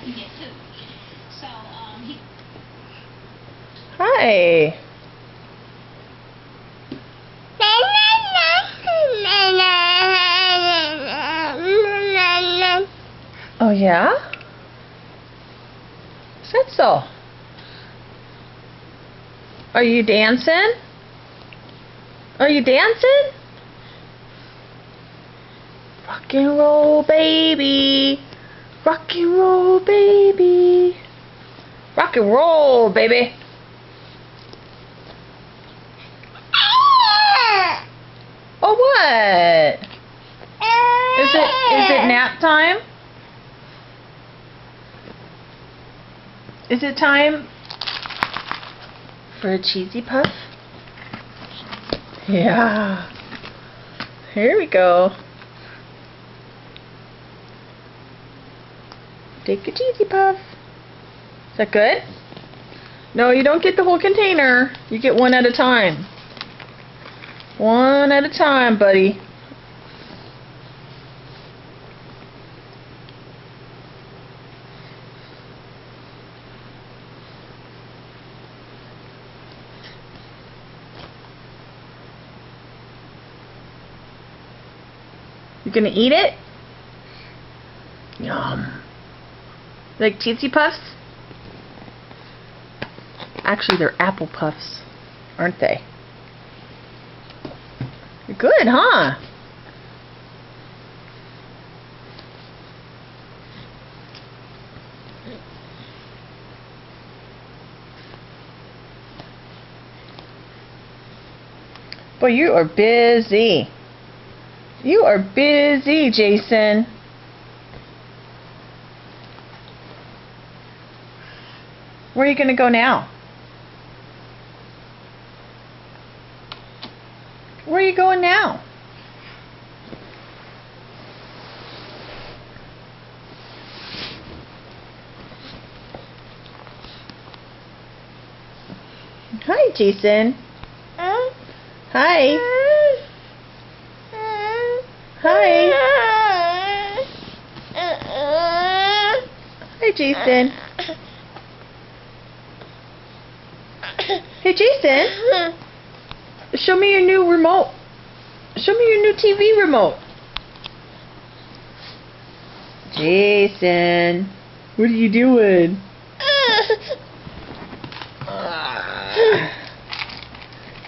can get food. So, he... Hi. Oh yeah? Is that so? Are you dancing? Are you dancing? Rock and roll, baby. Rock and roll, baby. Rock and roll, baby. Oh, what? Is it nap time? Is it time for a cheesy puff? Yeah. Here we go. Take a cheesy puff. Is that good? No, you don't get the whole container. You get one at a time. One at a time, buddy. You gonna eat it? Yum. Like Cheesy Puffs? Actually, they're apple puffs, aren't they? You're good, huh? Boy, you are busy. You are busy, Jason. Where are you going to go now? Where are you going now? Hi, Jason. Hi. Hi. Hi, Jason. Hey, Jason. Show me your new remote. Show me your new TV remote. Jason. What are you doing?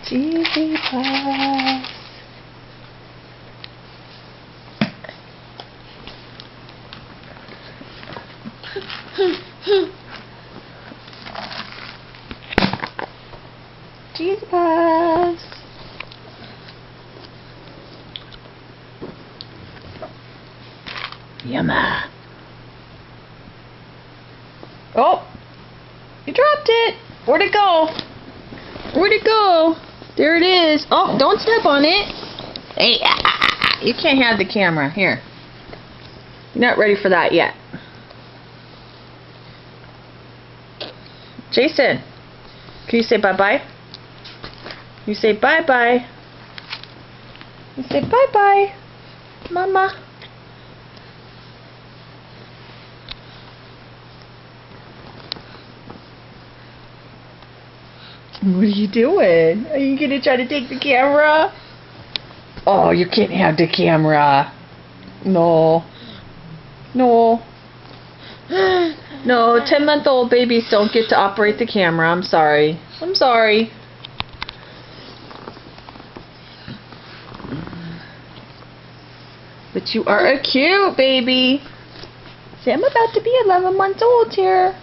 Cheesy Puffs. Cheesy Puffs. Yumma. Oh, you dropped it. Where'd it go? Where'd it go? There it is. Oh, don't step on it. Hey, you can't have the camera. Here. You're not ready for that yet. Jason, can you say bye-bye? You say bye-bye. You say bye-bye, Mama. What are you doing? Are you going to try to take the camera? Oh, you can't have the camera. No. No. No, 10-month-old babies don't get to operate the camera. I'm sorry. I'm sorry. But you are a cute baby. See, I'm about to be 11 months old here.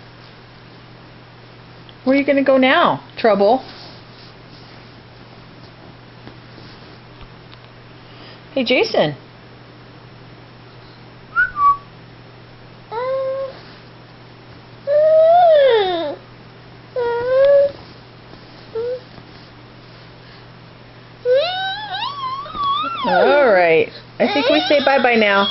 Where are you going to go now, Trouble? Hey, Jason. All right. I think we say bye-bye now.